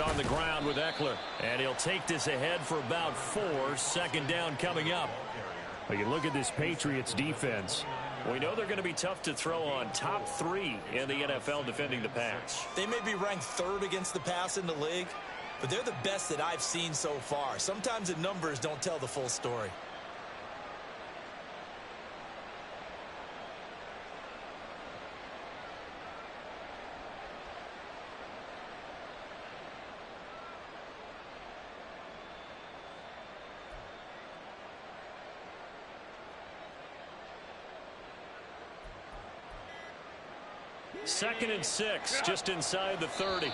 on the ground with Eckler. And he'll take this ahead for about 4. Second down coming up. Well, you look at this Patriots defense. We know they're going to be tough to throw on. Top 3 in the NFL defending the pass. They may be ranked 3rd against the pass in the league, but they're the best that I've seen so far. Sometimes the numbers don't tell the full story. Second and 6, just inside the 30.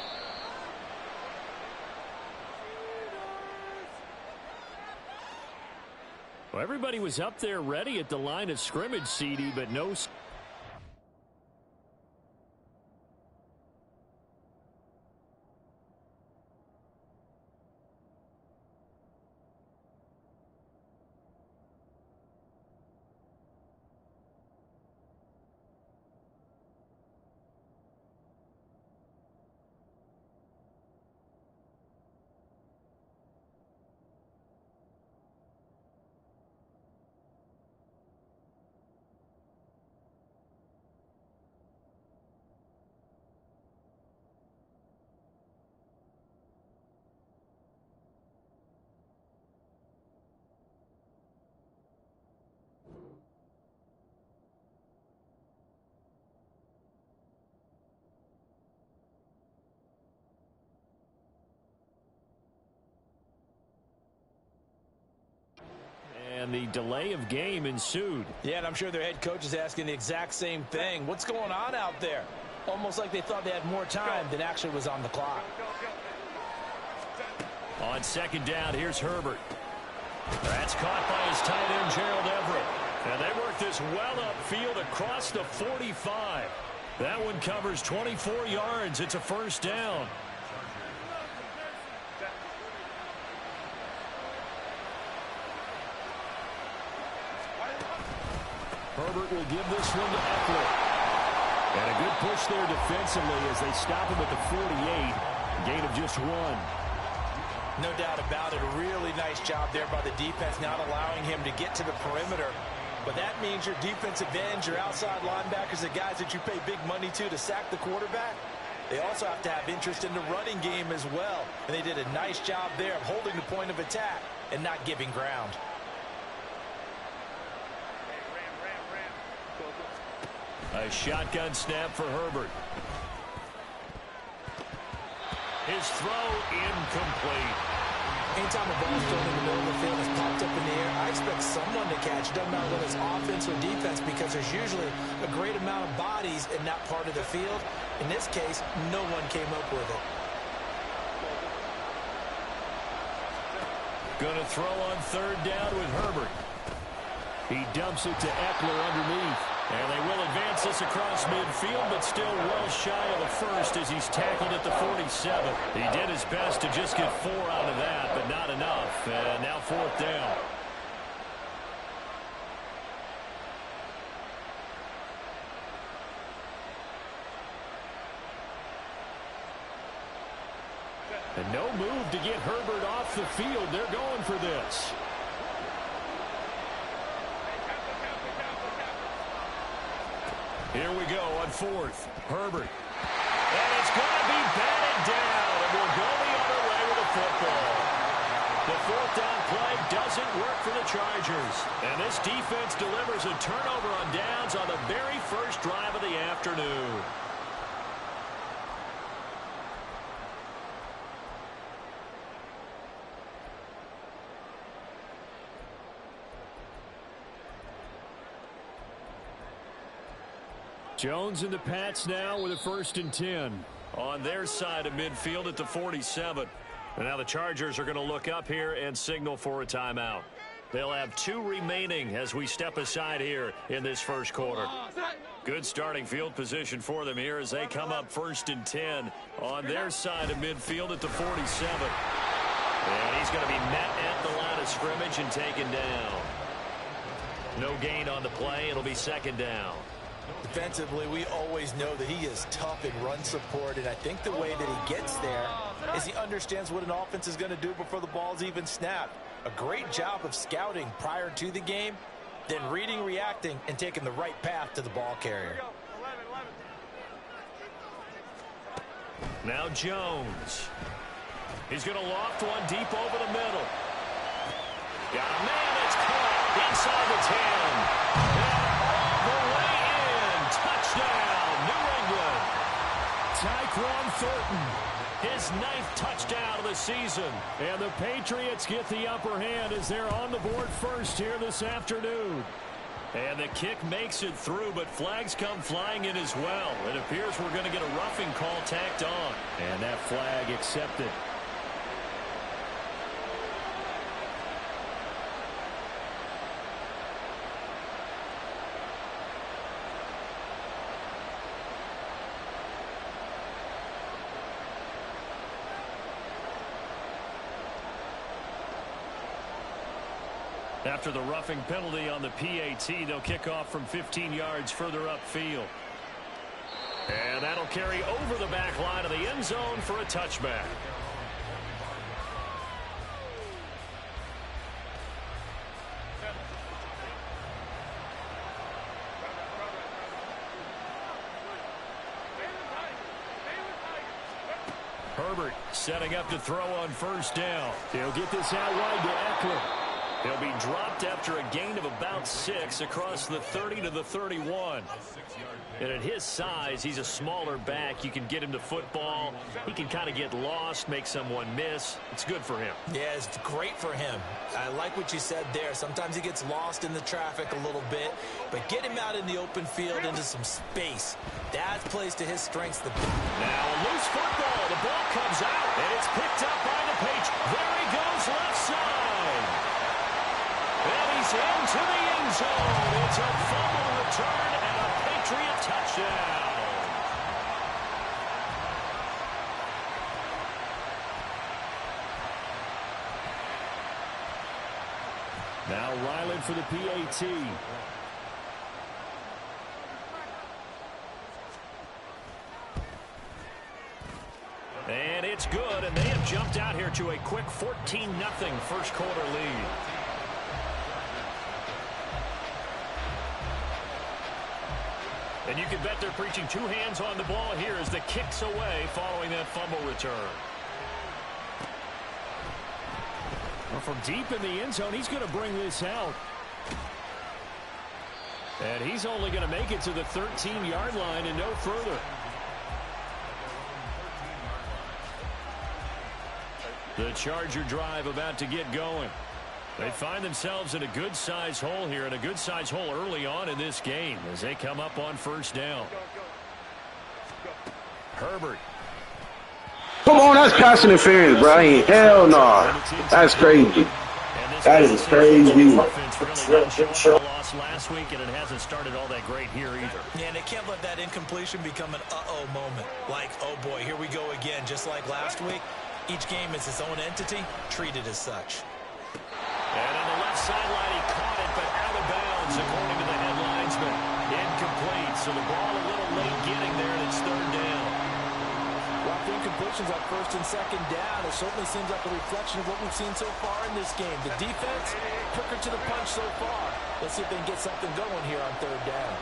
Well, everybody was up there ready at the line of scrimmage, CD, but no. And the delay of game ensued. Yeah, and I'm sure their head coach is asking the exact same thing. What's going on out there? Almost like they thought they had more time than actually was on the clock. On second down, here's Herbert. That's caught by his tight end, Gerald Everett. And they work this well upfield across the 45. That one covers 24 yards. It's a first down. Herbert will give this one to Eckler. And a good push there defensively as they stop him at the 48. Gain of just 1. No doubt about it. A really nice job there by the defense, not allowing him to get to the perimeter. But that means your defensive ends, your outside linebackers, the guys that you pay big money to sack the quarterback, they also have to have interest in the running game as well. And they did a nice job there of holding the point of attack and not giving ground. A shotgun snap for Herbert. His throw incomplete. Anytime a ball's thrown in the middle of the field is popped up in the air, I expect someone to catch. Doesn't matter whether it's offense or defense, because there's usually a great amount of bodies in that part of the field. In this case, no one came up with it. Gonna throw on third down with Herbert. He dumps it to Eckler underneath. And they will advance this across midfield, but still well shy of the first as he's tackled at the 47. He did his best to just get 4 out of that, but not enough. And now fourth down. And no move to get Herbert off the field. They're going for this. Here we go on fourth. Herbert. And it's going to be batted down. And we'll go the other way with the football. The fourth down play doesn't work for the Chargers. And this defense delivers a turnover on downs on the very first drive of the afternoon. Jones and the Pats now with a 1st and 10. On their side of midfield at the 47. And now the Chargers are going to look up here and signal for a timeout. They'll have 2 remaining as we step aside here in this first quarter. Good starting field position for them here as they come up 1st and 10 on their side of midfield at the 47. And he's going to be met at the line of scrimmage and taken down. No gain on the play. It'll be second down. Defensively, we always know that he is tough in run support, and I think the way that he gets there is he understands what an offense is going to do before the ball's even snapped. A great job of scouting prior to the game, then reading, reacting, and taking the right path to the ball carrier. Now Jones. He's going to loft one deep over the middle. Got a man that's caught inside the 10. And all the way in. Touchdown, New England. Tyquan Thornton. His 9th touchdown of the season. And the Patriots get the upper hand as they're on the board first here this afternoon. And the kick makes it through, but flags come flying in as well. It appears we're going to get a roughing call tacked on. And that flag accepted. After the roughing penalty on the PAT, they'll kick off from 15 yards further upfield. And that'll carry over the back line of the end zone for a touchback. Herbert setting up to throw on first down. They'll get this out wide to Eckler. He'll be dropped after a gain of about 6 across the 30 to the 31. And at his size, he's a smaller back. You can get him to football. He can kind of get lost, make someone miss. It's good for him. Yeah, it's great for him. I like what you said there. Sometimes he gets lost in the traffic a little bit, but get him out in the open field into some space. That plays to his strengths. Now a loose football. The ball comes out, and it's picked up by the Patriots. There he goes, left side. And he's into the end zone. It's a fumble return and a Patriot touchdown. Now Ryland for the PAT. And it's good, and they have jumped out here to a quick 14-0 first quarter lead. And you can bet they're preaching 2 hands on the ball here as the kick's away following that fumble return. Well, from deep in the end zone, he's going to bring this out. And he's only going to make it to the 13-yard line and no further. The Charger drive about to get going. They find themselves in a good-sized hole here, and a good-sized hole early on in this game as they come up on first down. Herbert. Come on, that's pass interference, bro. Hell no. That's crazy. That is crazy. Lost last week, and it hasn't started all that great here either. Yeah, and they can't let that incompletion become an uh-oh moment. Like, oh boy, here we go again, just like last week. Each game is its own entity, treated as such. And on the left sideline, he caught it, but out of bounds, according to the headlinesman. Incomplete, so the ball a little late getting there, and it's third down. Well, the incompletions on first and second down, it certainly seems like a reflection of what we've seen so far in this game. The defense, quicker to the punch so far. Let's see if they can get something going here on third down.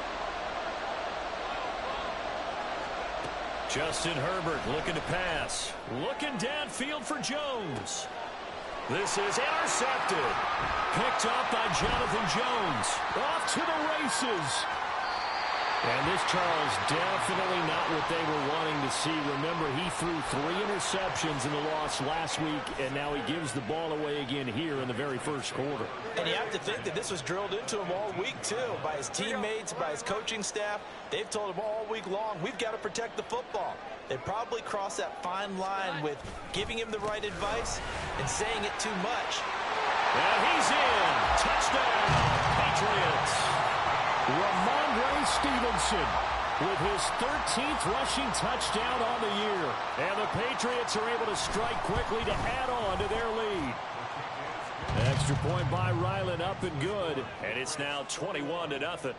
Justin Herbert looking to pass. Looking downfield for Jones. This is intercepted. Picked up by Jonathan Jones. Off to the races. And this, Charles, definitely not what they were wanting to see. Remember, he threw 3 interceptions in the loss last week, and now he gives the ball away again here in the very first quarter. And you have to think that this was drilled into him all week, too, by his teammates, by his coaching staff. They've told him all week long, we've got to protect the football. They probably crossed that fine line with giving him the right advice and saying it too much. And he's in. Touchdown, Patriots. Ramondre Stevenson with his 13th rushing touchdown on the year. And the Patriots are able to strike quickly to add on to their lead. Extra point by Ryland, up and good. And it's now 21-0.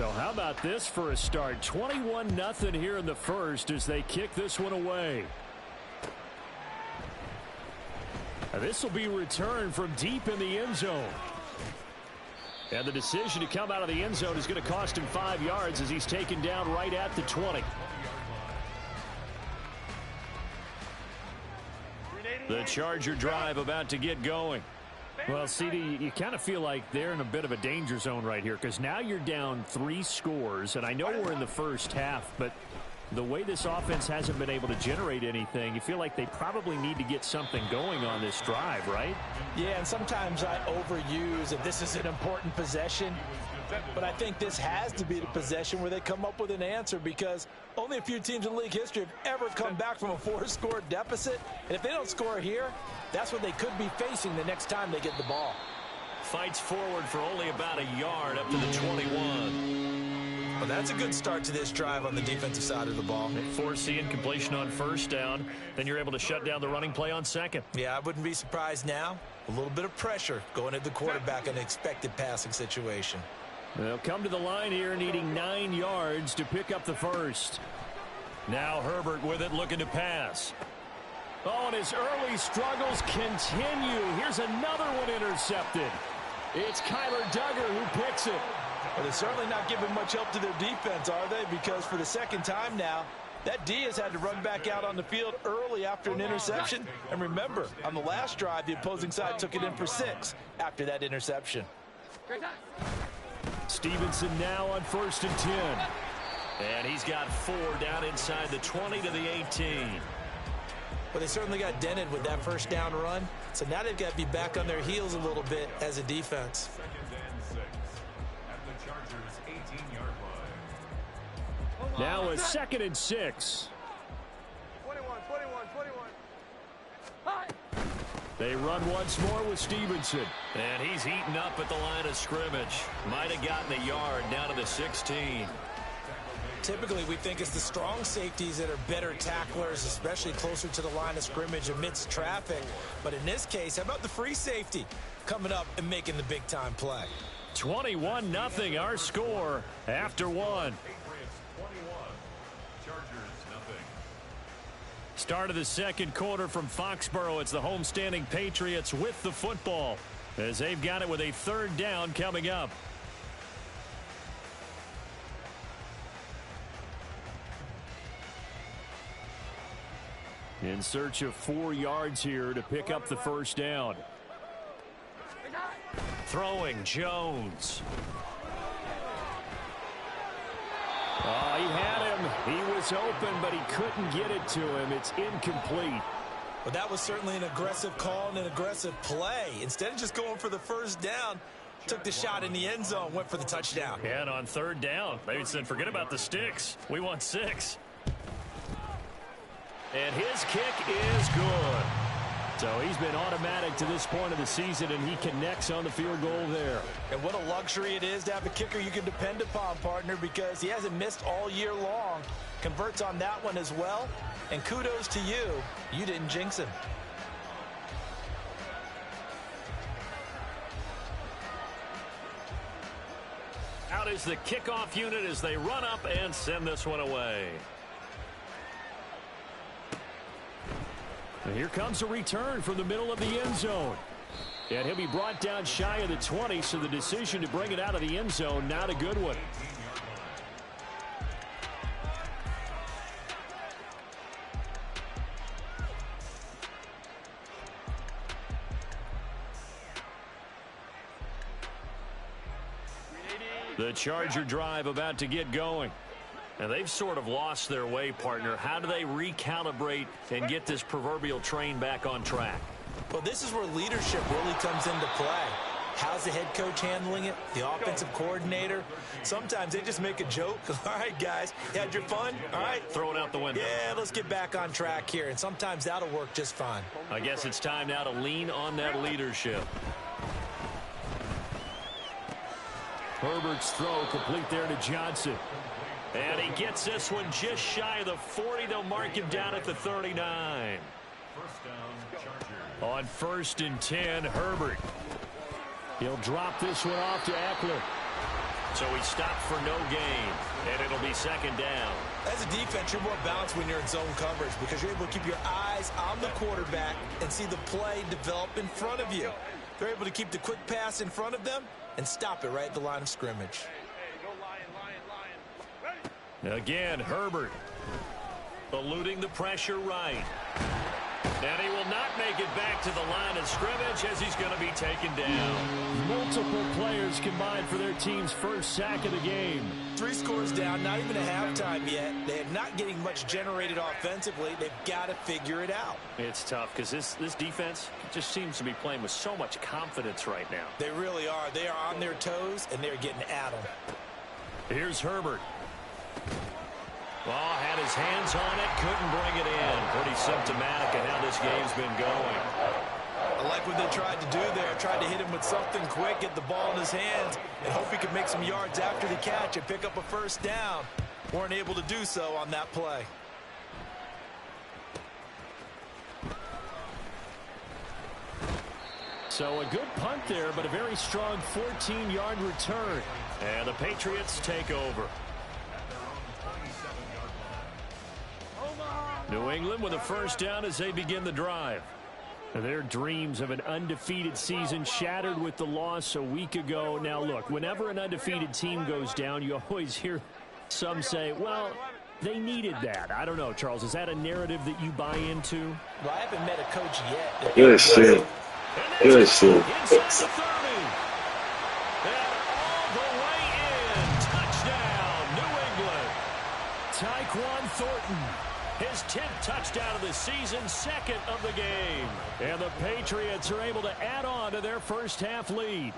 So how about this for a start? 21-0 here in the first as they kick this one away. This will be returned from deep in the end zone. And the decision to come out of the end zone is going to cost him 5 yards as he's taken down right at the 20. The Charger drive about to get going. Well, CD, you kind of feel like they're in a bit of a danger zone right here because now you're down 3 scores, and I know we're in the first half, but the way this offense hasn't been able to generate anything, you feel like they probably need to get something going on this drive, right? Yeah, and sometimes I overuse if this is an important possession, but I think this has to be the possession where they come up with an answer because only a few teams in league history have ever come back from a 4-score deficit, and if they don't score here, that's what they could be facing the next time they get the ball. Fights forward for only about a yard up to the 21. Well, that's a good start to this drive on the defensive side of the ball. Foreseeing completion on first down. Then you're able to shut down the running play on second. Yeah, I wouldn't be surprised now. A little bit of pressure going at the quarterback in an expected passing situation. They'll come to the line here needing 9 yards to pick up the first. Now Herbert with it looking to pass. Oh, and his early struggles continue. Here's another one intercepted. It's Kyler Duggar who picks it. Well, they're certainly not giving much help to their defense, are they? Because for the second time now, that D has had to run back out on the field early after an interception. And remember, on the last drive, the opposing side took it in for 6 after that interception. Stevenson now on 1st and 10. And he's got 4 down inside the 20 to the 18. Well, they certainly got dented with that first down run. So now they've got to be back on their heels a little bit as a defense. Now a 2nd and 6. 21. They run once more with Stevenson. And he's eaten up at the line of scrimmage. Might have gotten a yard down to the 16. Typically, we think it's the strong safeties that are better tacklers, especially closer to the line of scrimmage amidst traffic. But in this case, how about the free safety coming up and making the big-time play? 21-0 our score after 1. Start of the second quarter from Foxborough. It's the homestanding Patriots with the football as they've got it with a 3rd down coming up. In search of 4 yards here to pick up the first down. Throwing Jones. Oh, he had him. He was open, but he couldn't get it to him. It's incomplete. Well, that was certainly an aggressive call and an aggressive play. Instead of just going for the first down, took the shot in the end zone, went for the touchdown. And on 3rd down, they said, forget about the sticks. We want 6. And his kick is good. So he's been automatic to this point of the season, and he connects on the field goal there. And what a luxury it is to have a kicker you can depend upon, partner, because he hasn't missed all year long. Converts on that one as well. And kudos to you. You didn't jinx him. Out is the kickoff unit as they run up and send this one away. And here comes a return from the middle of the end zone. And he'll be brought down shy of the 20, so the decision to bring it out of the end zone, not a good one. The Charger drive about to get going. And they've sort of lost their way, partner. How do they recalibrate and get this proverbial train back on track? Well, this is where leadership really comes into play. How's the head coach handling it? The offensive coordinator? Sometimes they just make a joke. All right, guys, you had your fun? All right. Throw it out the window. Yeah, let's get back on track here. And sometimes that'll work just fine. I guess it's time now to lean on that leadership. Herbert's throw complete there to Johnson. And he gets this one just shy of the 40. They'll mark him down at the 39. On 1st and 10, Herbert. He'll drop this one off to Eckler. So he stopped for no gain, and it'll be second down. As a defense, you're more balanced when you're in zone coverage because you're able to keep your eyes on the quarterback and see the play develop in front of you. They're able to keep the quick pass in front of them and stop it right at the line of scrimmage. Again, Herbert eluding the pressure right. And he will not make it back to the line of scrimmage as he's going to be taken down. Multiple players combined for their team's first sack of the game. 3 scores down, not even a halftime yet. They are not getting much generated offensively. They've got to figure it out. It's tough because this defense just seems to be playing with so much confidence right now. They really are. They are on their toes, and they're getting at them. Here's Herbert. Well, had his hands on it, couldn't bring it in. Pretty symptomatic of how this game's been going. I like what they tried to do there. Tried to hit him with something quick, get the ball in his hands, and hope he could make some yards after the catch and pick up a first down. Weren't able to do so on that play. So a good punt there, but a very strong 14-yard return. And the Patriots take over. New England with a first down as they begin the drive. Their dreams of an undefeated season shattered with the loss a week ago. Now, look, whenever an undefeated team goes down, you always hear some say, well, they needed that. I don't know, Charles. Is that a narrative that you buy into? Well, I haven't met a coach yet. Good shit. Good shit. Inside the 30. And all the way in. Touchdown, New England. Tyquan Thornton. His 10th touchdown of the season, second of the game. And the Patriots are able to add on to their first half lead.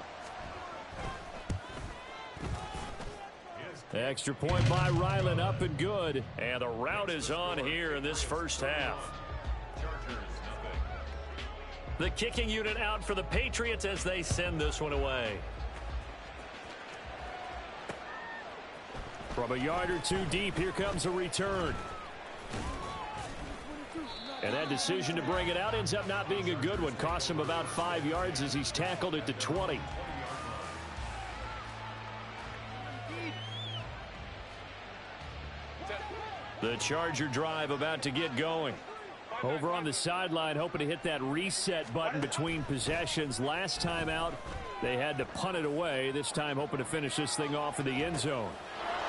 Extra point by Ryland, up and good. And the route is on here in this first half. The kicking unit out for the Patriots as they send this one away. From a yard or two deep, here comes a return. And that decision to bring it out ends up not being a good one. Costs him about 5 yards as he's tackled at the 20. The Charger drive about to get going. Over on the sideline, hoping to hit that reset button between possessions. Last time out, they had to punt it away. This time, hoping to finish this thing off in the end zone.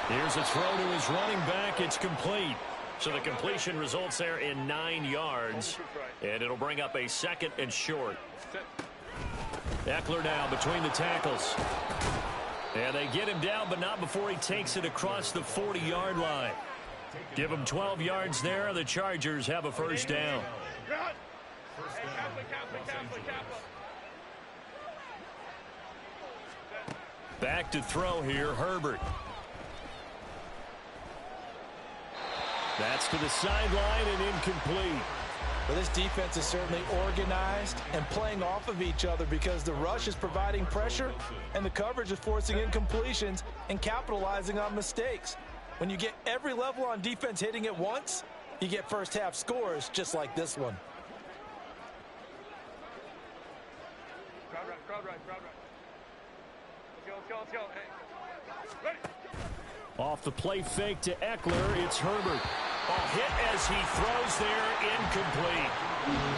Here's a throw to his running back. It's complete. So the completion results there in 9 yards. And it'll bring up a second and short. Eckler now between the tackles. And they get him down, but not before he takes it across the 40-yard line. Give him 12 yards there. The Chargers have a first down. Back to throw here, Herbert. That's to the sideline and incomplete. Well, this defense is certainly organized and playing off of each other because the rush is providing pressure and the coverage is forcing incompletions and capitalizing on mistakes. When you get every level on defense hitting at once, you get first half scores just like this one. Crowd right. Let's go. Hey. Ready. Off the play fake to Eckler, it's Herbert. Hit as he throws there, incomplete.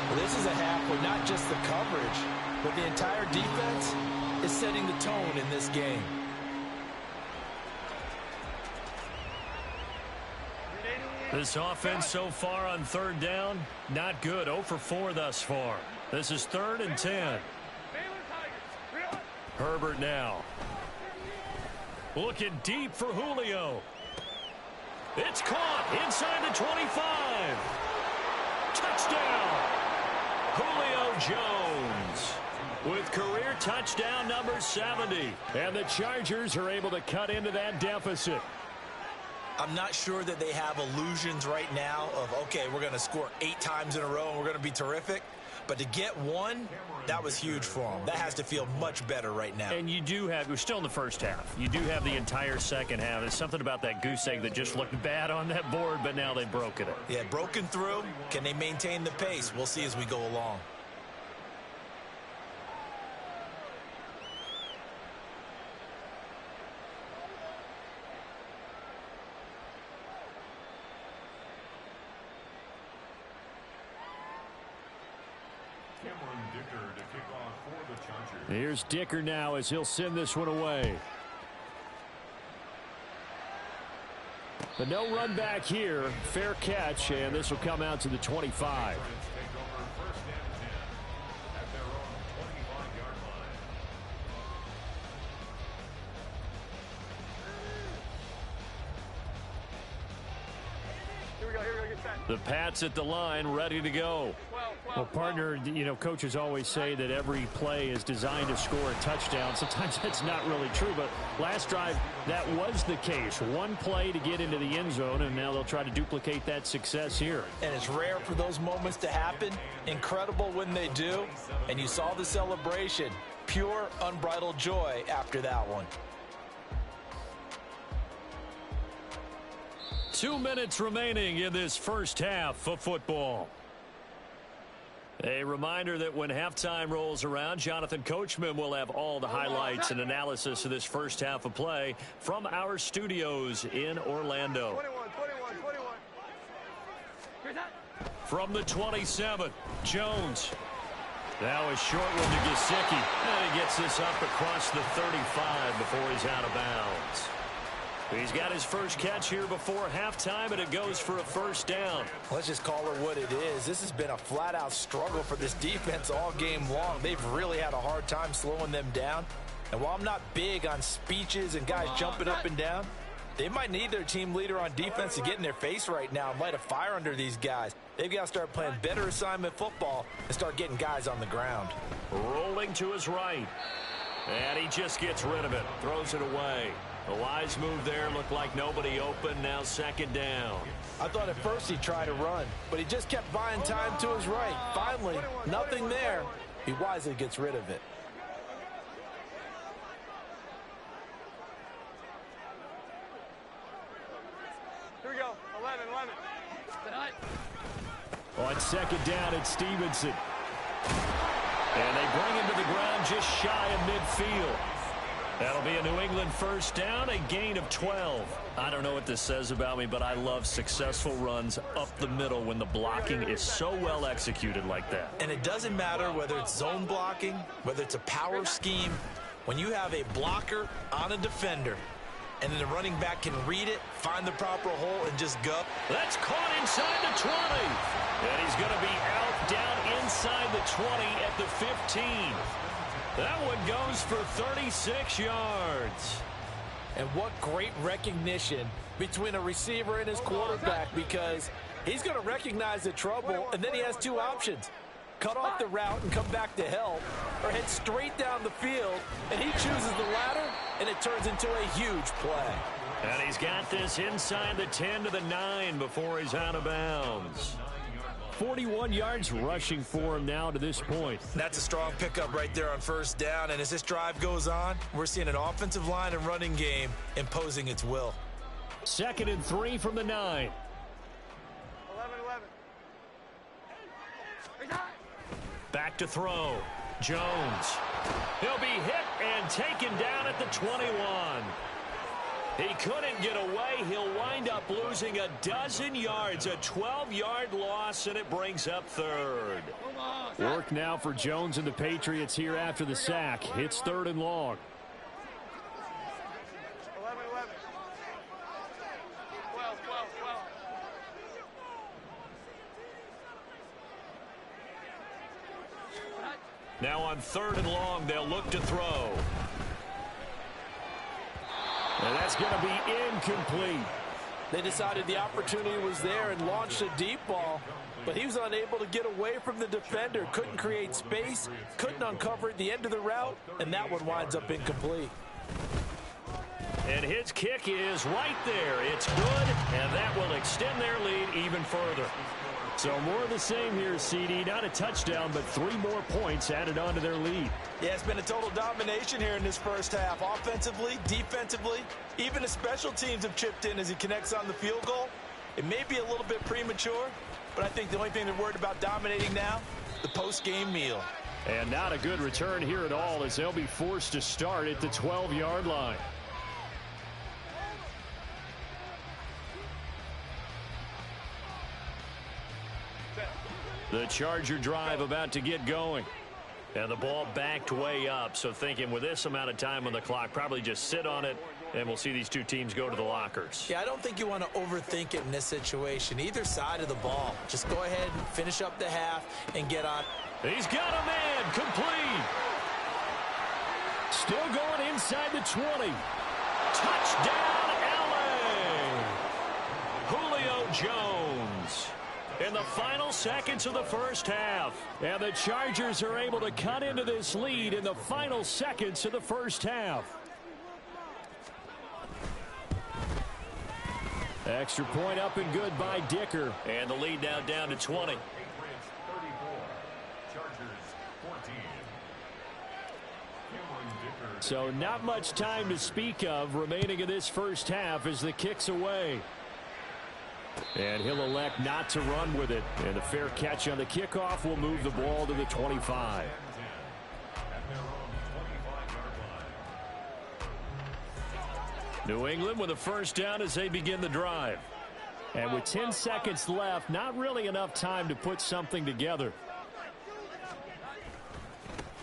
Well, this is a half where not just the coverage, but the entire defense is setting the tone in this game. This offense so far on third down, not good. 0 for 4 thus far. This is 3rd and 10. Herbert now. Looking deep for Julio. It's caught inside the 25. Touchdown. Julio Jones with career touchdown number 70. And the Chargers are able to cut into that deficit. I'm not sure that they have illusions right now of, okay, we're going to score 8 times in a row and we're going to be terrific. But to get one, that was huge for them. That has to feel much better right now. And you do have, we're still in the first half. You do have the entire second half. There's something about that goose egg that just looked bad on that board, but now they've broken it. Yeah, broken through. Can they maintain the pace? We'll see as we go along. Here's Dicker now as he'll send this one away. But no run back here. Fair catch, and this will come out to the 25. The Pats at the line, ready to go. Well, partner, you know, coaches always say that every play is designed to score a touchdown. Sometimes that's not really true, but last drive, that was the case. One play to get into the end zone, and now they'll try to duplicate that success here. And it's rare for those moments to happen. Incredible when they do. And you saw the celebration. Pure, unbridled joy after that one. 2 minutes remaining in this first half of football. A reminder that when halftime rolls around, Jonathan Coachman will have all the highlights and analysis of this first half of play from our studios in Orlando. 21. From the 27, Jones. Now a short one to Gesicki. And he gets this up across the 35 before he's out of bounds. He's got his first catch here before halftime, and it goes for a first down. Let's just call it what it is. This has been a flat-out struggle for this defense all game long. They've really had a hard time slowing them down. And while I'm not big on speeches and guys jumping up and down, they might need their team leader on defense to get in their face right now and light a fire under these guys. They've got to start playing better assignment football and start getting guys on the ground. Rolling to his right. And he just gets rid of it. Throws it away. A wise move there. Looked like nobody open. Now second down. I thought at first he'd try to run, but he just kept buying time to his right. Finally, nothing there. He wisely gets rid of it. Here we go. 11. Tonight. On second down, it's Stevenson. And they bring him to the ground just shy of midfield. That'll be a New England first down, a gain of 12. I don't know what this says about me, but I love successful runs up the middle when the blocking is so well executed like that. And it doesn't matter whether it's zone blocking, whether it's a power scheme. When you have a blocker on a defender, and then the running back can read it, find the proper hole, and just go. That's caught inside the 20. And he's going to be out down inside the 20 at the 15. That one goes for 36 yards. And what great recognition between a receiver and his quarterback, because he's going to recognize the trouble, and then he has two options. Cut off the route and come back to help, or head straight down the field, and he chooses the latter, and it turns into a huge play. And he's got this inside the 10 to the 9 before he's out of bounds. 41 yards rushing for him now to this point. That's a strong pickup right there on first down, and as this drive goes on, we're seeing an offensive line and running game imposing its will. 2nd and 3 from the 9. 11. Back to throw. Jones. He'll be hit and taken down at the 21. He couldn't get away. He'll wind up losing a dozen yards, a 12-yard loss, and it brings up third. Work now for Jones and the Patriots here after the sack. It's 3rd and long. 11. 12. Now on 3rd and long, they'll look to throw. And that's going to be incomplete. They decided the opportunity was there and launched a deep ball, but he was unable to get away from the defender, couldn't create space, couldn't uncover at the end of the route, and that one winds up incomplete. And his kick is right there. It's good, and that will extend their lead even further. So more of the same here, CD. Not a touchdown, but 3 more points added on to their lead. Yeah, it's been a total domination here in this first half. Offensively, defensively, even the special teams have chipped in as he connects on the field goal. It may be a little bit premature, but I think the only thing they're worried about dominating now, the post-game meal. And not a good return here at all as they'll be forced to start at the 12-yard line. The Charger drive about to get going. And the ball backed way up, so thinking with this amount of time on the clock, probably just sit on it, and we'll see these two teams go to the lockers. Yeah, I don't think you want to overthink it in this situation. Either side of the ball. Just go ahead and finish up the half and get on. He's got a man, complete. Still going inside the 20. Touchdown, LA! Julio Jones. In the final seconds of the first half. And the Chargers are able to cut into this lead in the final seconds of the first half. Extra point up and good by Dicker. And the lead now down to 20. So not much time to speak of remaining in this first half as the kick's away. And he'll elect not to run with it. And a fair catch on the kickoff will move the ball to the 25. New England with a first down as they begin the drive. And with 10 seconds left, not really enough time to put something together.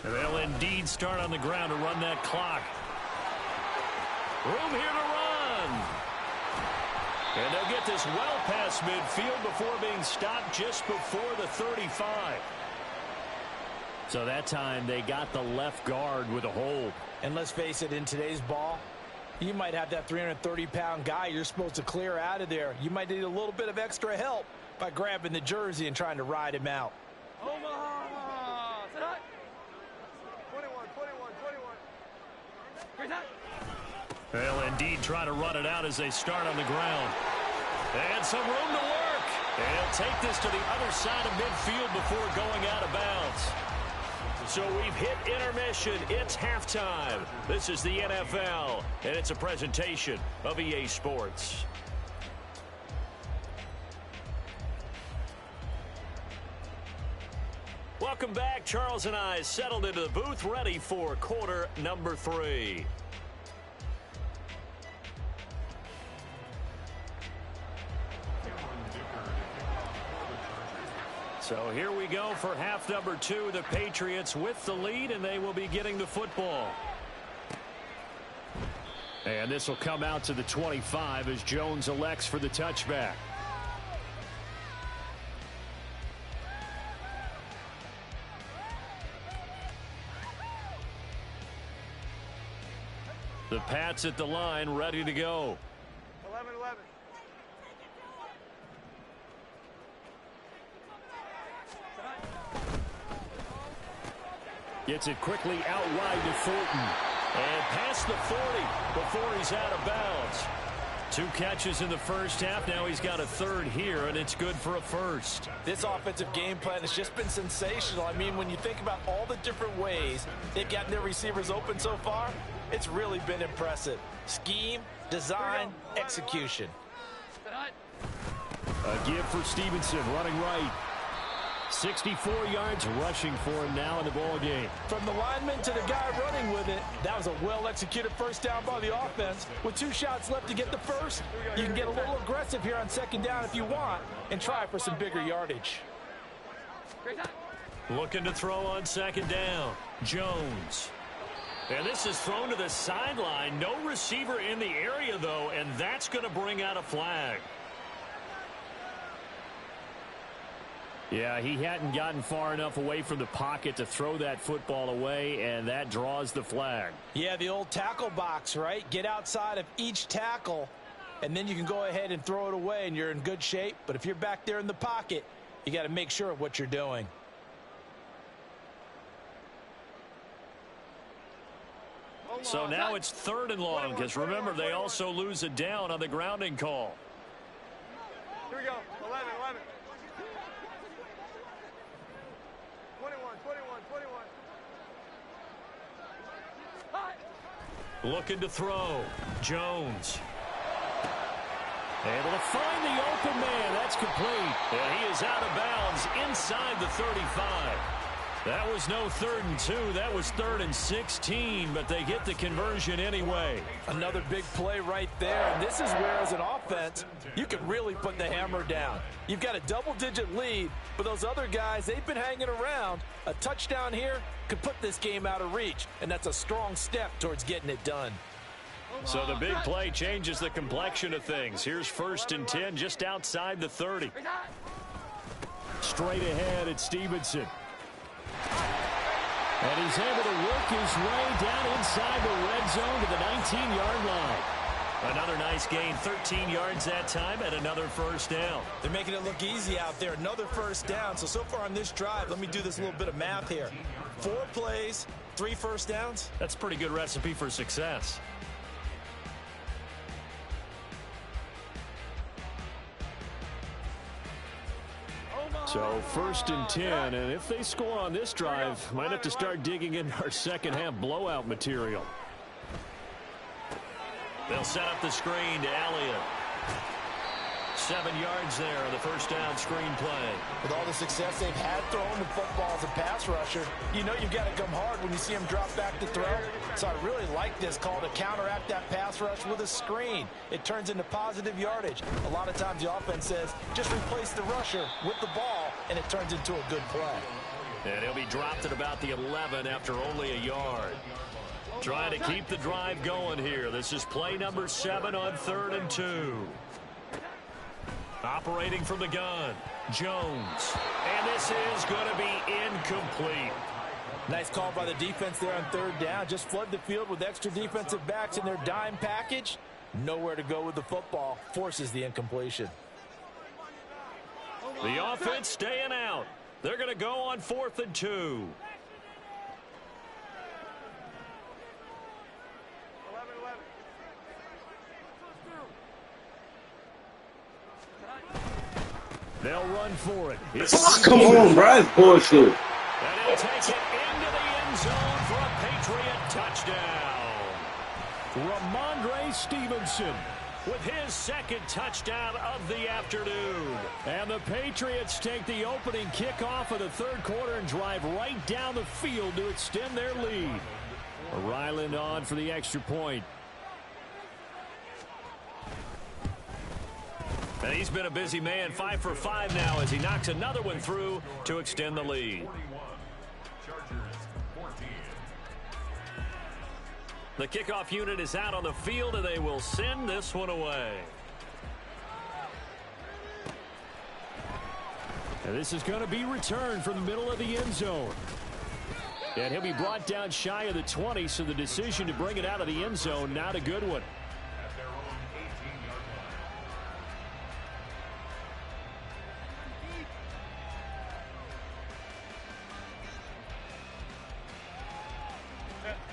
They'll indeed start on the ground to run that clock. Room here to run. And they'll get this well past midfield before being stopped just before the 35. So that time they got the left guard with a hold. And let's face it, in today's ball, you might have that 330-pound guy you're supposed to clear out of there. You might need a little bit of extra help by grabbing the jersey and trying to ride him out. Omaha! 21, 21, 21. They'll indeed try to run it out as they start on the ground. And some room to work. And he'll take this to the other side of midfield before going out of bounds. So we've hit intermission. It's halftime. This is the NFL, and it's a presentation of EA Sports. Welcome back. Charles and I settled into the booth, ready for quarter number 3. So here we go for half number 2. The Patriots with the lead, and they will be getting the football. And this will come out to the 25 as Jones elects for the touchback. The Pats at the line, ready to go. 11-11. Gets it quickly out wide to Fulton. And past the 40 before he's out of bounds. 2 catches in the first half. Now he's got a third here, and it's good for a first. This offensive game plan has just been sensational. I mean, when you think about all the different ways they've gotten their receivers open so far, it's really been impressive. Scheme, design, execution. A give for Stevenson, running right. 64 yards rushing for him now in the ball game. From the lineman to the guy running with it, that was a well-executed first down by the offense. With 2 shots left to get the first, you can get a little aggressive here on second down if you want and try for some bigger yardage. Looking to throw on second down. Jones. And this is thrown to the sideline. No receiver in the area, though, and that's going to bring out a flag. Yeah, he hadn't gotten far enough away from the pocket to throw that football away, and that draws the flag. Yeah, the old tackle box, right? Get outside of each tackle, and then you can go ahead and throw it away, and you're in good shape. But if you're back there in the pocket, you got to make sure of what you're doing. So now it's 3rd and long, because remember, they also lose it down on the grounding call. Here we go. 11, 11. 21, 21, 21. Looking to throw. Jones. Able to find the open man. That's complete. And he is out of bounds inside the 35. That was no 3rd and 2. That was 3rd and 16, but they get the conversion anyway. Another big play right there. And this is where, as an offense, you can really put the hammer down. You've got a double-digit lead, but those other guys, they've been hanging around. A touchdown here could put this game out of reach, and that's a strong step towards getting it done. So the big play changes the complexion of things. Here's 1st and 10 just outside the 30. Straight ahead at Stevenson. And he's able to work his way down inside the red zone to the 19-yard line. Another nice gain, 13 yards that time, and another 1st down. They're making it look easy out there. Another 1st down. So far on this drive, let me do this little bit of math here. 4 plays, 3 1st downs. That's a pretty good recipe for success. So 1st and 10, and if they score on this drive, might have to start digging in our second half blowout material. They'll set up the screen to Elliott. 7 yards there on the 1st down screen play. With all the success they've had throwing the football as a pass rusher, you know you've got to come hard when you see him drop back to throw. So I really like this call to counteract that pass rush with a screen. It turns into positive yardage. A lot of times the offense says, just replace the rusher with the ball, and it turns into a good play. And he'll be dropped at about the 11 after only a yard. Trying to keep the drive going here. This is play number 7 on 3rd and 2. Operating from the gun, Jones. And this is going to be incomplete. Nice call by the defense there on 3rd down. Just flood the field with extra defensive backs in their dime package. Nowhere to go with the football. Forces the incompletion. The offense staying out. They're going to go on 4th and 2. They'll run for it. Come on, bro. That's bullshit. And he'll take it into the end zone for a Patriot touchdown. Ramondre Stevenson with his 2nd touchdown of the afternoon. And the Patriots take the opening kickoff of the 3rd quarter and drive right down the field to extend their lead. Ryland on for the extra point. And he's been a busy man, 5 for 5 now as he knocks another one through to extend the lead. The kickoff unit is out on the field, and they will send this one away. And this is going to be returned from the middle of the end zone. And he'll be brought down shy of the 20, so the decision to bring it out of the end zone, not a good one.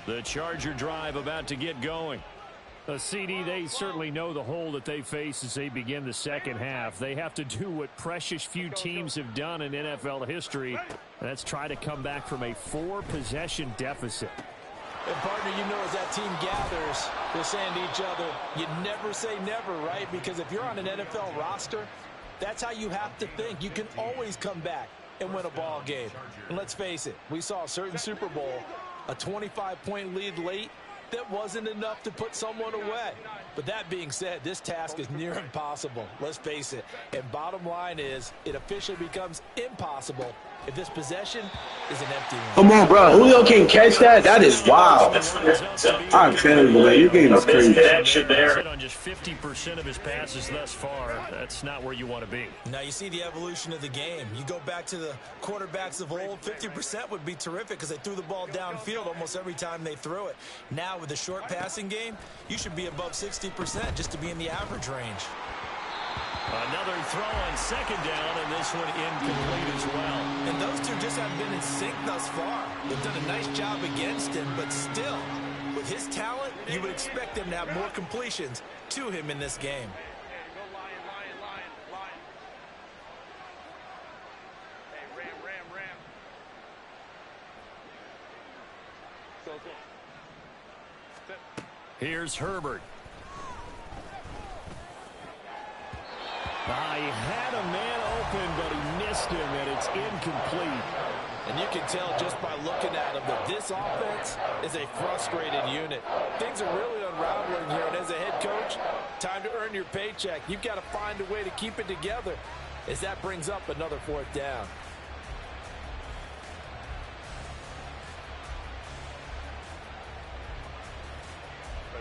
The Charger drive about to get going. A CD, they certainly know the hole that they face as they begin the second half. They have to do what precious few teams have done in NFL history. That's try to come back from a 4-possession deficit. And partner, you know, as that team gathers, they're saying to each other, you never say never, right? Because if you're on an NFL roster, that's how you have to think. You can always come back and win a ball game. And let's face it, we saw a certain Super Bowl, a 25-point lead late, that wasn't enough to put someone away. But that being said, this task is near impossible. Let's face it. And bottom line is, it officially becomes impossible if this possession is an empty one. Come on, bro. Julio can't catch that? That is wild. I'm telling you, man. Your game is crazy. On just 50% of his passes thus far. That's not where you want to be. Now you see the evolution of the game. You go back to the quarterbacks of old, 50% would be terrific because they threw the ball downfield almost every time they threw it. Now with the short passing game, you should be above 60% just to be in the average range. Another throw on 2nd down, and this one incomplete as well. And those two just haven't been in sync thus far. They've done a nice job against him, but still, with his talent, you would expect them to have more completions to him in this game. Here's Herbert. He had a man open, but he missed him, and it's incomplete. And you can tell just by looking at them that this offense is a frustrated unit. Things are really unraveling here, and as a head coach, time to earn your paycheck. You've got to find a way to keep it together as that brings up another 4th down.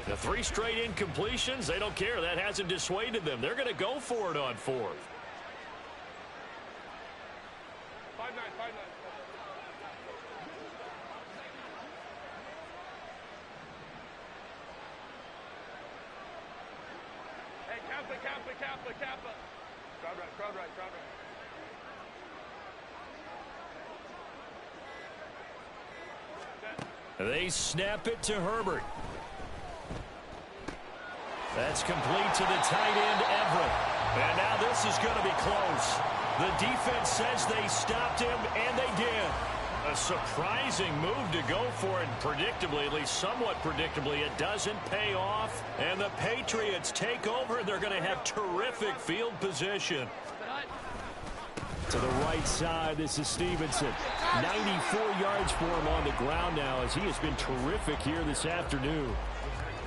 The 3 straight incompletions, they don't care. That hasn't dissuaded them. They're going to go for it on 4th. 5-9, 5-9. Hey, Kappa. Crowd right. They snap it to Herbert. That's complete to the tight end, Everett. And now this is going to be close. The defense says they stopped him, and they did. A surprising move to go for it, and predictably, at least somewhat predictably, it doesn't pay off. And the Patriots take over, and they're going to have terrific field position. To the right side, this is Stevenson. 94 yards for him on the ground now, as he has been terrific here this afternoon.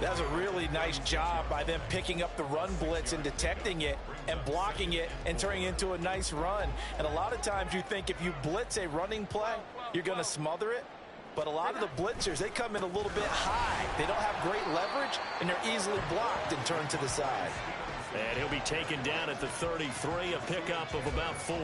That was a really nice job by them picking up the run blitz and detecting it and blocking it and turning it into a nice run. And a lot of times you think if you blitz a running play, you're going to smother it. But a lot of the blitzers, they come in a little bit high. They don't have great leverage, and they're easily blocked and turned to the side. And he'll be taken down at the 33, a pickup of about 4.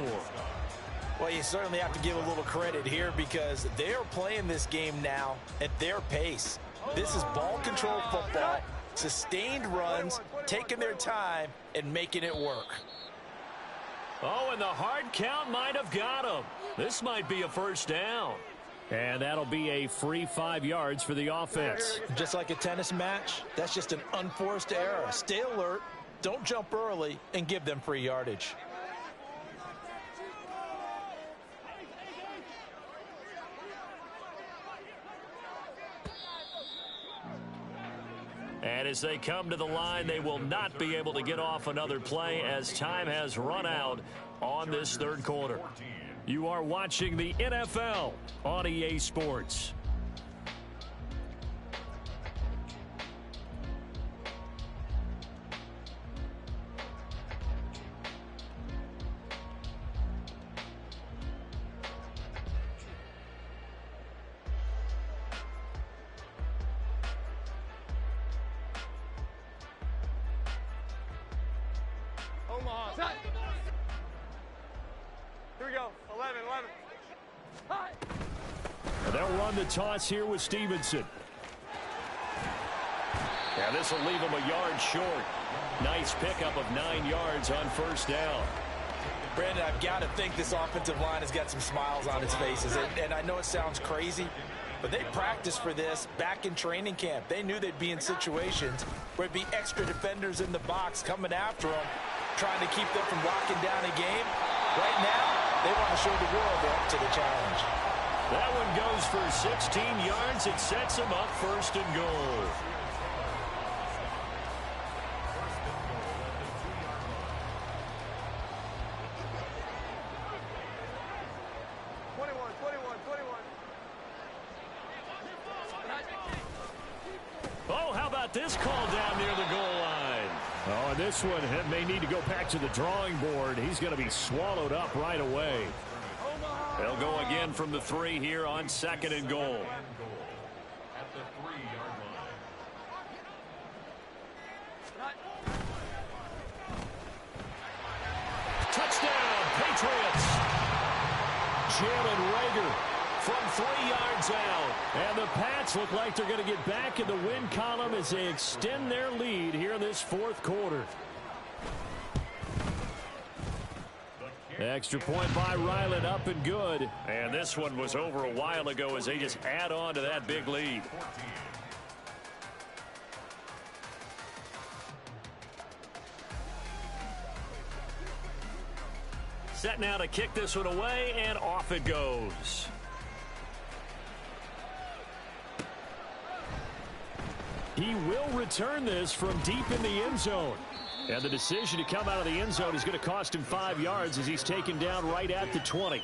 Well, you certainly have to give a little credit here because they are playing this game now at their pace. This is ball control football, sustained runs, taking their time and making it work. Oh, and the hard count might have got him. This might be a 1st down. And that'll be a free 5 yards for the offense. Just like a tennis match, that's just an unforced error. Stay alert, don't jump early, and give them free yardage. And as they come to the line, they will not be able to get off another play as time has run out on this 3rd quarter. You are watching the NFL on EA Sports. Here we go. 11. And they'll run the toss here with Stevenson. Yeah, this will leave him a yard short. Nice pickup of 9 yards on 1st down. Brandon, I've got to think this offensive line has got some smiles on its faces. And I know it sounds crazy, but they practiced for this back in training camp. They knew they'd be in situations where it'd be extra defenders in the box coming after them, trying to keep them from locking down a game. Right now, they want to show the world they're up to the challenge. That one goes for 16 yards. It sets them up 1st and goal. Oh, how about this call down near the goal line? Oh, and this one may need to go back to the drawing board. He's going to be swallowed up right away. They'll go again from the 3 here on 2nd and goal. At the 3-yard line. Touchdown, Patriots. Jalen Reagor from 3 yards out. And the Pats look like they're going to get back in the win column as they extend their lead here in this 4th quarter. Extra point by Ryland, up and good. And this one was over a while ago as they just add on to that big lead. Set now to kick this one away, and off it goes. He will return this from deep in the end zone. And the decision to come out of the end zone is going to cost him 5 yards as he's taken down right at the 20.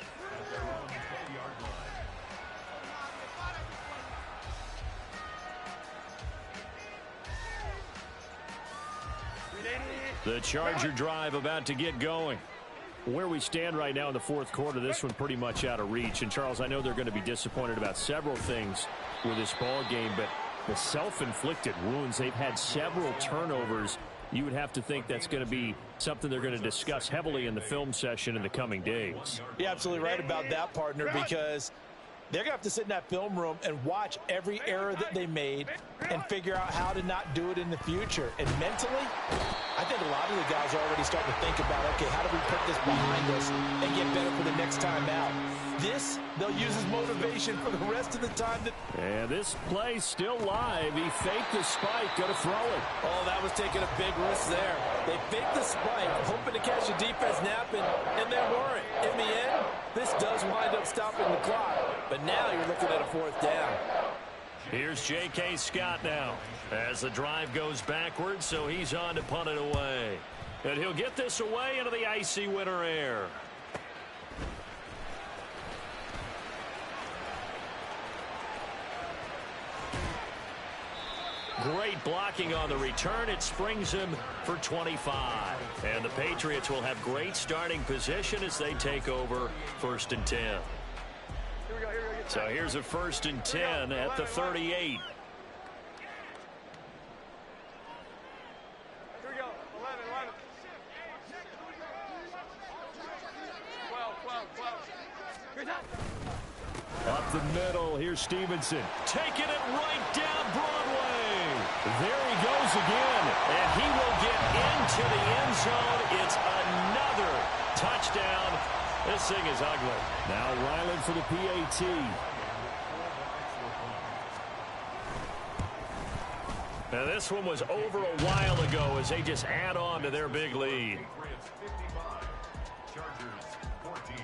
The Charger drive about to get going. Where we stand right now in the fourth quarter, this one pretty much out of reach. And, Charles, I know they're going to be disappointed about several things with this ball game, but the self-inflicted wounds, they've had several turnovers. You would have to think that's going to be something they're going to discuss heavily in the film session in the coming days. You're absolutely right about that, partner, because they're going to have to sit in that film room and watch every error that they made and figure out how to not do it in the future. And mentally, I think a lot of the guys are already starting to think about, okay, how do we put this behind us and get better for the next time out? This, they'll use as motivation for the rest of the time. And this play still live. He faked the spike, going to throw it. Oh, that was taking a big risk there. They faked the spike, hoping to catch the defense napping, and they weren't. In the end, this does wind up stopping the clock. But now you're looking at a fourth down. Here's J.K. Scott now as the drive goes backwards, so he's on to punt it away. And he'll get this away into the icy winter air. Great blocking on the return. It springs him for 25. And the Patriots will have great starting position as they take over 1st and 10. So here's a 1st and 10 at the 38. Here we go. 11. 12. Up the middle, here's Stevenson. Taking it right down Broadway. There he goes again. And he will get into the end zone. It's another touchdown. This thing is ugly. Now Ryland for the PAT. Now this one was over a while ago as they just add on to their big lead. Patriots 55, Chargers 14.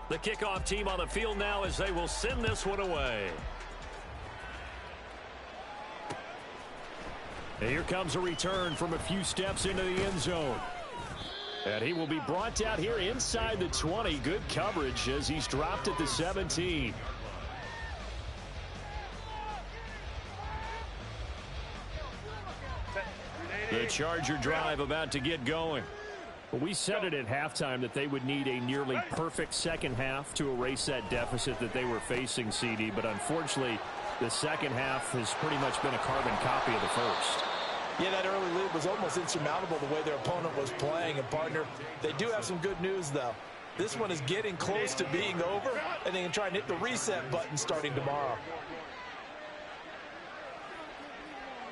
The kickoff team on the field now as they will send this one away. And here comes a return from a few steps into the end zone. And he will be brought out here inside the 20. Good coverage as he's dropped at the 17. The Charger drive about to get going. Well, we said it at halftime that they would need a nearly perfect second half to erase that deficit that they were facing, CD. But unfortunately, the second half has pretty much been a carbon copy of the first. Yeah, that early lead was almost insurmountable the way their opponent was playing. And, partner, they do have some good news, though. This one is getting close to being over, and they can try and hit the reset button starting tomorrow.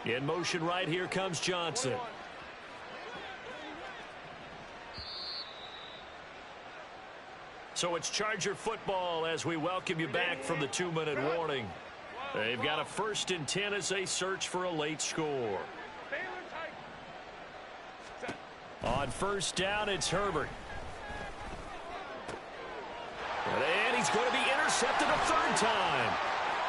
In motion right here comes Johnson. So it's Charger football as we welcome you back from the 2-minute warning. They've got a 1st and 10 as they search for a late score. On 1st down, it's Herbert. And he's going to be intercepted a 3rd time.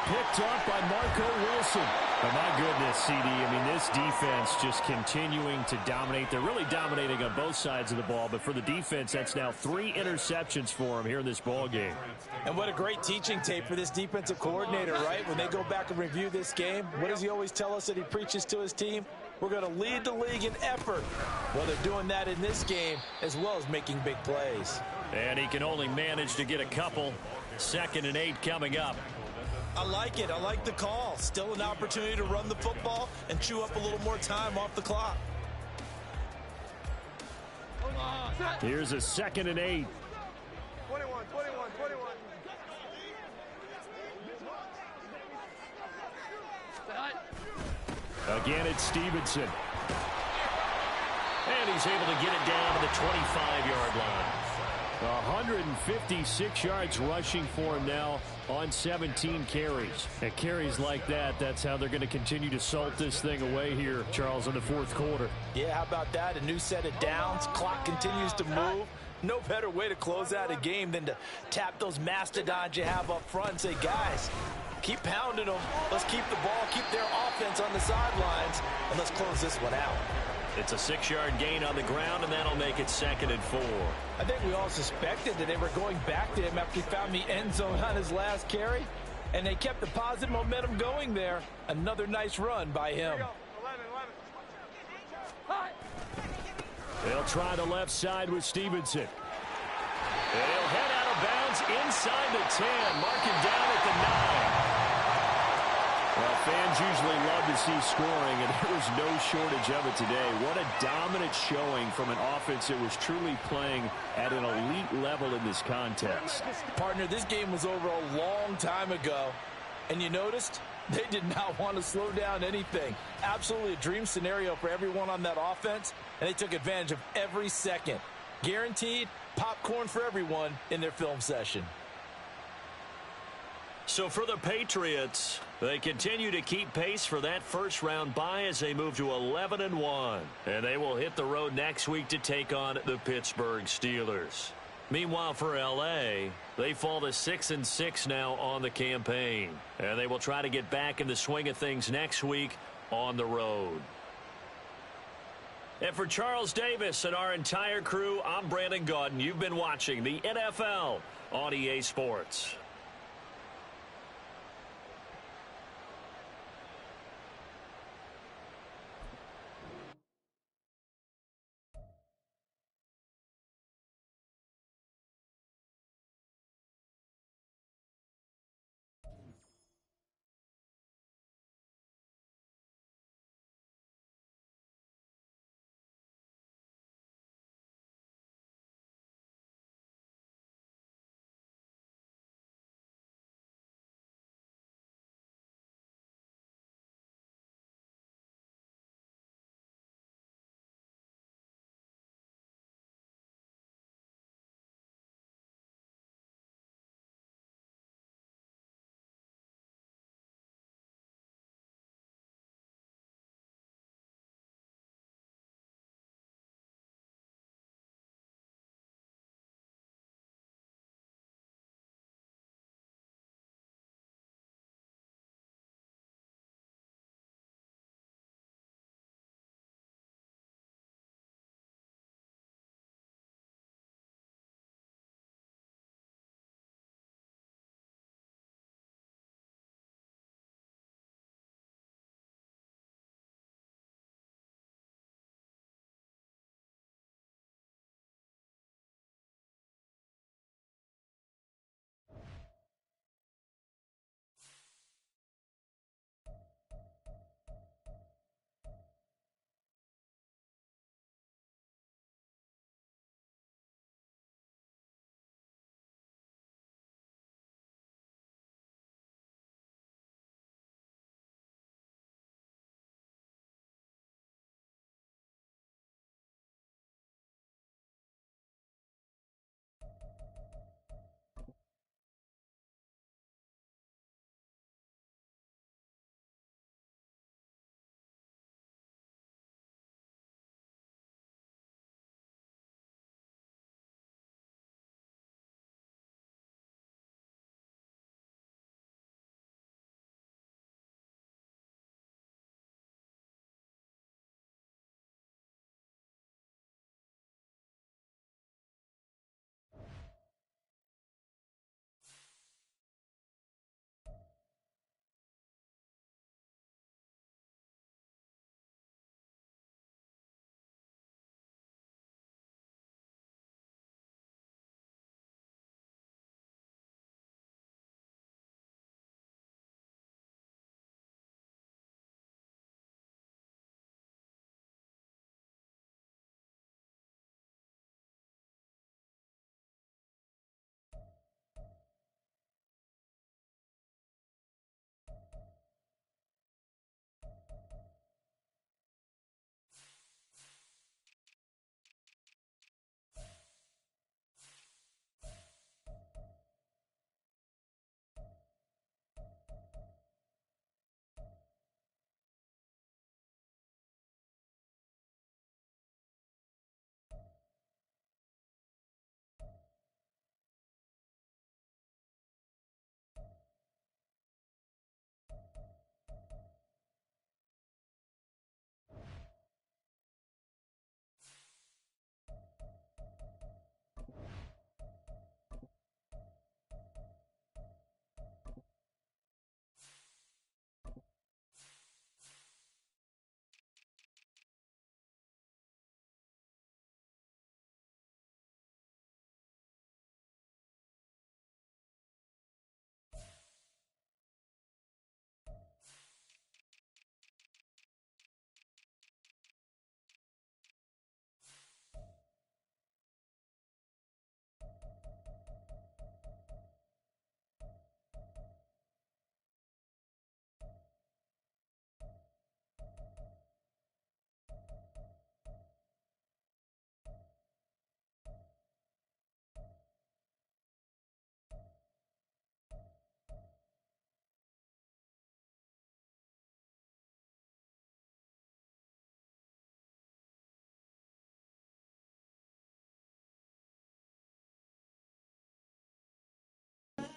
Picked up by Marco Wilson. Oh, my goodness, CD. I mean, this defense just continuing to dominate. They're really dominating on both sides of the ball. But for the defense, that's now 3 interceptions for them here in this ball game. And what a great teaching tape for this defensive coordinator, right? When they go back and review this game, what does he always tell us that he preaches to his team? We're going to lead the league in effort. Well, they're doing that in this game as well as making big plays. And he can only manage to get a couple. 2nd and 8 coming up. I like it. I like the call. Still an opportunity to run the football and chew up a little more time off the clock. Here's a 2nd and 8. 21. Again, it's Stevenson. And he's able to get it down to the 25-yard line. 156 yards rushing for him now on 17 carries. And carries like that, that's how they're going to continue to salt this thing away here, Charles, in the fourth quarter. Yeah, how about that? A new set of downs. Clock continues to move. No better way to close out a game than to tap those mastodons you have up front and say, guys, keep pounding them. Let's keep the ball, keep their offense on the sidelines, and let's close this one out. It's a 6-yard gain on the ground, and that'll make it 2nd and 4. I think we all suspected that they were going back to him after he found the end zone on his last carry, and they kept the positive momentum going there. Another nice run by him. 11. They'll try the left side with Stevenson. And he'll head out of bounds inside the 10, marking down at the 9. Well, fans usually love to see scoring, and there was no shortage of it today. What a dominant showing from an offense that was truly playing at an elite level in this contest. Partner, this game was over a long time ago, and you noticed they did not want to slow down anything. Absolutely a dream scenario for everyone on that offense, and they took advantage of every second. Guaranteed popcorn for everyone in their film session. So for the Patriots, they continue to keep pace for that first-round bye as they move to 11-1. And they will hit the road next week to take on the Pittsburgh Steelers. Meanwhile, for L.A., they fall to 6-6 now on the campaign. And they will try to get back in the swing of things next week on the road. And for Charles Davis and our entire crew, I'm Brandon Gaudin. You've been watching the NFL on EA Sports.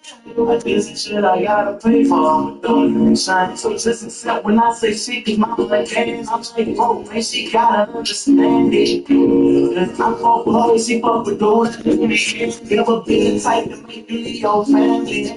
I did some shit I gotta pay for. I'm doing it shine. So just accept when I say she, cause my like hands. I'm like, bro, man, she gotta understand it. I'm fuck with her, she fuck with those. Never been the type to make you leave your family.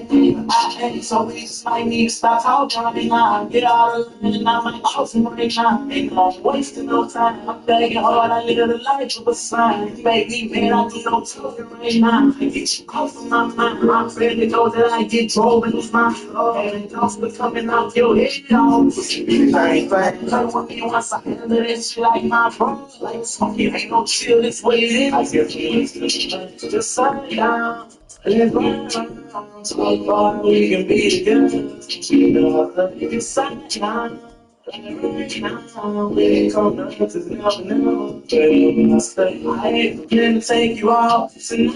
I ain't so we just might need to stop talking now. Get out of the and I might awesome right now. Ain't no wasting no time. I'm begging hard, I live a life of a sign. Make me mad, I do no talking right now. I get you off of my mind. I'm afraid to go that I get drove and lose my flow. And thoughts be coming out your head. I ain't glad. Play with me once I handle this shit like my bro. Like smoking, ain't no chill this way it is. I get you just sit down. Let's run around. So far we can be together. You know I love you just sit down. Right now, when it comes to never know. I ain't gonna take you out tonight.